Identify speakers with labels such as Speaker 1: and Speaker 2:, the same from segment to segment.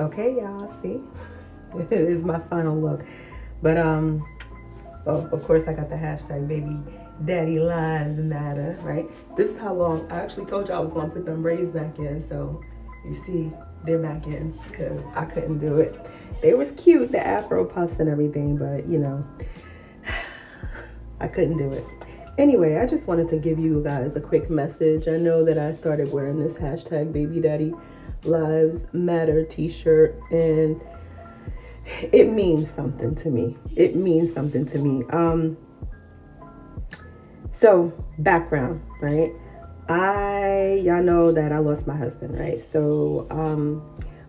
Speaker 1: Okay, y'all, see? It is my final look. But, well, of course, I got the hashtag baby daddy lives matter, right? This is how long I actually told you I was going to put them braids back in. So you see, they're back in because I couldn't do it. They was cute, the afro puffs and everything, but I couldn't do it. Anyway, I just wanted to give you guys a quick message. I know that I started wearing this hashtag baby daddy lives matter t-shirt, and it means something to me. It means something to me. So background, right? Y'all know that I lost my husband, right? So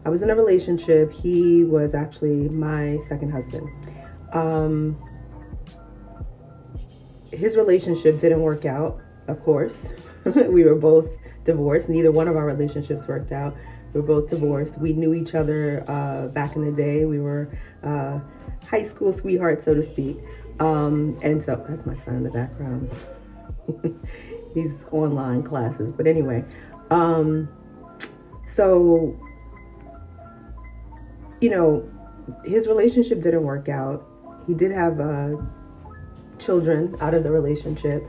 Speaker 1: I was in a relationship. He was actually my second husband. His relationship didn't work out, of course. We were both divorced. Neither one of our relationships worked out. We were both divorced. We knew each other back in the day. We were high school sweethearts, so to speak. And so that's my son in the background. He's online classes. But anyway, so, his relationship didn't work out. He did have children out of the relationship,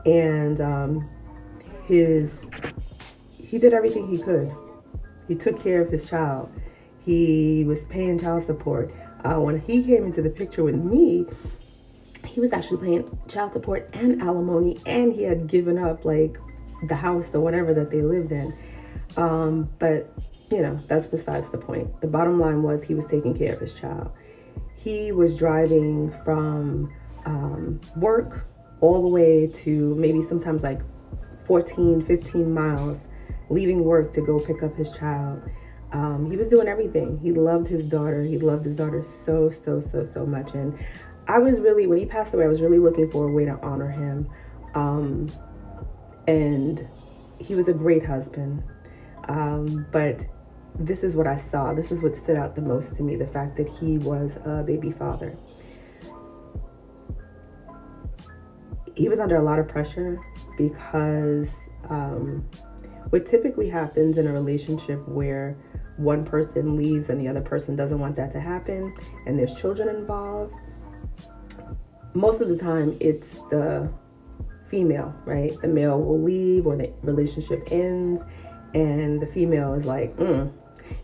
Speaker 1: and he did everything he could. He took care of his child. He was paying child support. When he came into the picture with me, he was actually paying child support and alimony, and he had given up like the house or whatever that they lived in. But that's besides the point. The bottom line was he was taking care of his child. He was driving from work all the way to maybe sometimes like 14, 15 miles, leaving work to go pick up his child. He was doing everything. He loved his daughter. He loved his daughter so, so, so, so much. And I was really, when he passed away, I was really looking for a way to honor him. And he was a great husband. But this is what I saw. This is what stood out the most to me, the fact that he was a baby father. He was under a lot of pressure because what typically happens in a relationship where one person leaves and the other person doesn't want that to happen, and there's children involved, most of the time it's the female, right? The male will leave or the relationship ends, and the female is like,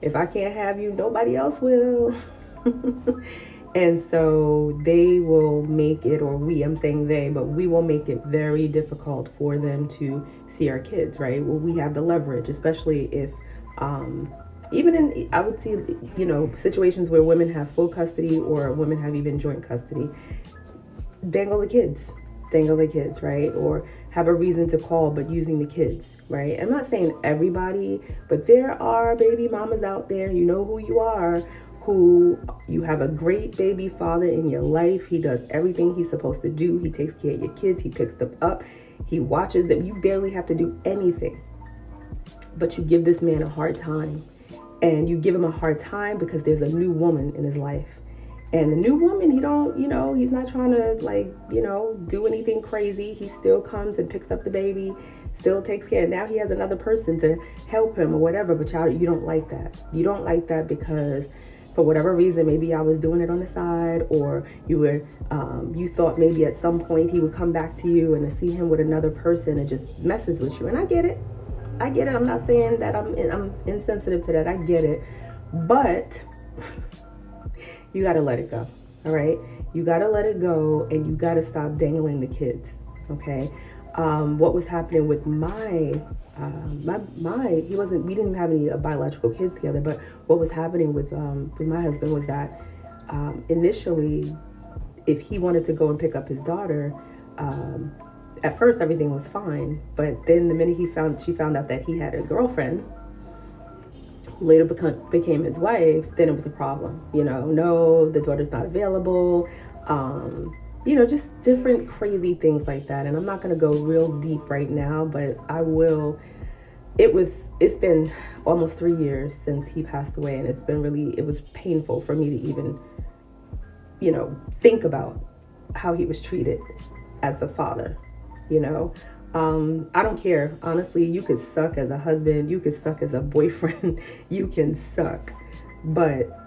Speaker 1: if I can't have you, nobody else will. And so they will make it, or I'm saying they, but we will make it very difficult for them to see our kids, right? Well, we have the leverage, especially if, even in, I would see, situations where women have full custody or women have even joint custody. Dangle the kids, right? Or have a reason to call, but using the kids, right? I'm not saying everybody, but there are baby mamas out there, you know who you are, who you have a great baby father in your life. He does everything he's supposed to do. He takes care of your kids. He picks them up. He watches them. You barely have to do anything. But you give this man a hard time. And you give him a hard time because there's a new woman in his life. And the new woman, he's not trying to do anything crazy. He still comes and picks up the baby, still takes care. Now he has another person to help him or whatever. But you don't like that. You don't like that because for whatever reason, maybe I was doing it on the side, or you thought maybe at some point he would come back to you, and to see him with another person, it just messes with you. And I get it. I'm not saying that I'm insensitive to that. I get it. But you got to let it go. All right. You got to let it go, and you got to stop dangling the kids. Okay. What was happening with we didn't have any biological kids together, but what was happening with my husband was that initially, if he wanted to go and pick up his daughter, at first everything was fine, but then the minute she found out that he had a girlfriend who later became his wife, then it was a problem. No, the daughter's not available. Just different crazy things like that. And I'm not going to go real deep right now, but I will. It's been almost 3 years since he passed away, and it was painful for me to even, think about how he was treated as a father. I don't care. Honestly, you could suck as a husband. You could suck as a boyfriend. You can suck. but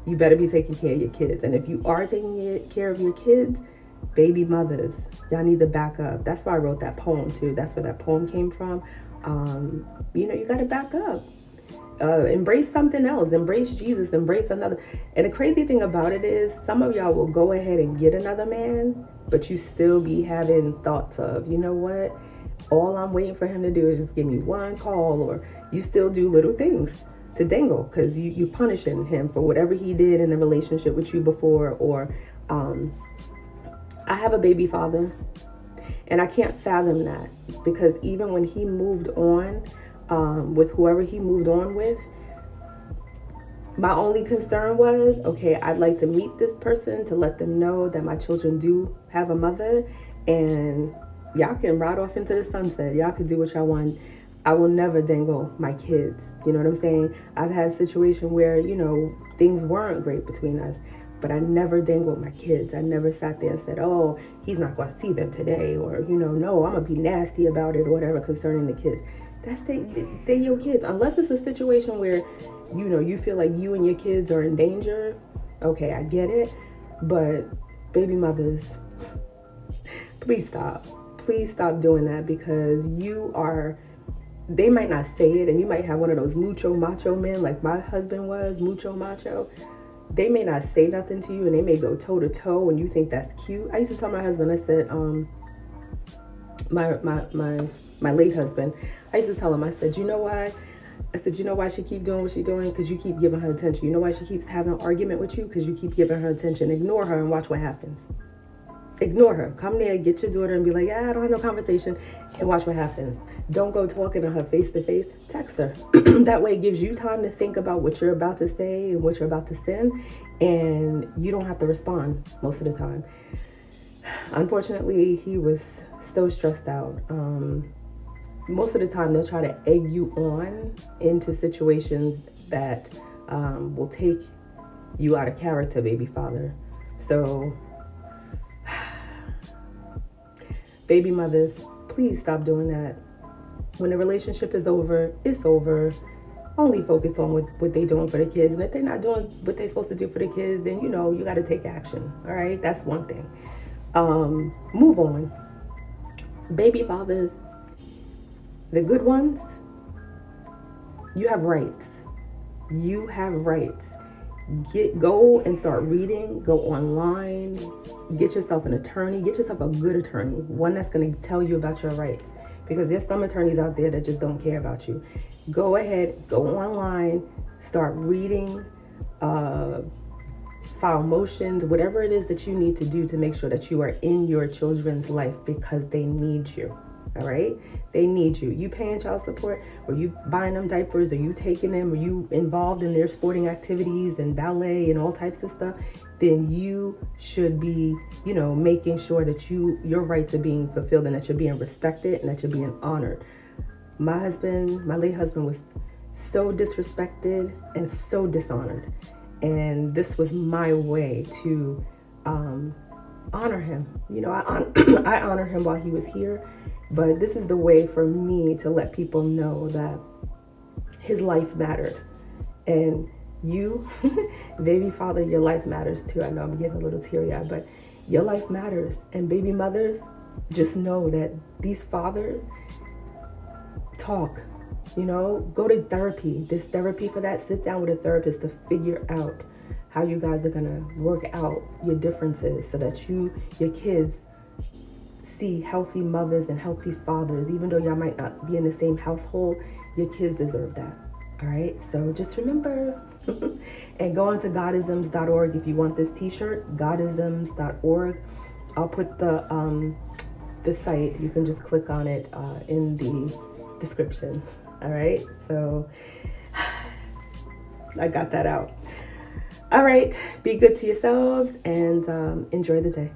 Speaker 1: you better be taking care of your kids. And if you are taking care of your kids, baby mothers, y'all need to back up. That's why I wrote that poem too. That's where that poem came from. You got to back up. Embrace something else. Embrace Jesus. Embrace another. And the crazy thing about it is, some of y'all will go ahead and get another man, but you still be having thoughts of, you know what? All I'm waiting for him to do is just give me one call, or you still do little things to dangle because you punishing him for whatever he did in the relationship with you before. Or I have a baby father, and I can't fathom that, because even when he moved on with whoever he moved on with, my only concern was, okay, I'd like to meet this person to let them know that my children do have a mother, and y'all can ride off into the sunset. Y'all can do what y'all want. I will never dangle my kids. You know what I'm saying? I've had a situation where, things weren't great between us, but I never dangled my kids. I never sat there and said, oh, he's not going to see them today, or, no, I'm going to be nasty about it, or whatever concerning the kids. They're your kids. Unless it's a situation where, you feel like you and your kids are in danger. Okay, I get it. But baby mothers, please stop. Please stop doing that, because they might not say it, and you might have one of those mucho macho men like my husband was, mucho macho. They may not say nothing to you, and they may go toe to toe, and you think that's cute. I used to tell my husband, I said, my late husband, I used to tell him, I said, you know why? I said, you know why she keep doing what she's doing? Because you keep giving her attention. You know why she keeps having an argument with you? Because you keep giving her attention. Ignore her and watch what happens. Ignore her. Come there, get your daughter and be like, I don't have no conversation, and watch what happens. Don't go talking to her face to face. Text her. That way it gives you time to think about what you're about to say and what you're about to send, and you don't have to respond most of the time. Unfortunately, he was so stressed out. Most of the time, they'll try to egg you on into situations that will take you out of character, baby father. So, baby mothers, please stop doing that. When the relationship is over, it's over. Only focus on what they're doing for the kids. And if they're not doing what they're supposed to do for the kids, then, you got to take action. All right? That's one thing. Move on. Baby fathers, the good ones, you have rights. You have rights. Go and start reading. Go online. Get yourself an attorney. Get yourself a good attorney. One that's going to tell you about your rights. Because there's some attorneys out there that just don't care about you. Go ahead. Go online. Start reading. File motions. Whatever it is that you need to do to make sure that you are in your children's life, because they need you. All right? They need you. You paying child support, or you buying them diapers, or you taking them, or you involved in their sporting activities and ballet and all types of stuff, then you should be, making sure that your rights are being fulfilled, and that you're being respected, and that you're being honored. My late husband was so disrespected and so dishonored. And this was my way to honor him. I honor him while he was here. But this is the way for me to let people know that his life mattered. And you, baby father, your life matters too. I know I'm getting a little teary-eyed, but your life matters. And baby mothers, just know that these fathers talk, go to therapy. There's therapy for that. Sit down with a therapist to figure out how you guys are going to work out your differences, so that your kids see healthy mothers and healthy fathers. Even though y'all might not be in the same household, your kids deserve that. All right, so just remember. And go on to Godizms.org if you want this t-shirt. Godizms.org. I'll put the site, you can just click on it in the description. All right, so I got that out. All right, be good to yourselves, and enjoy the day.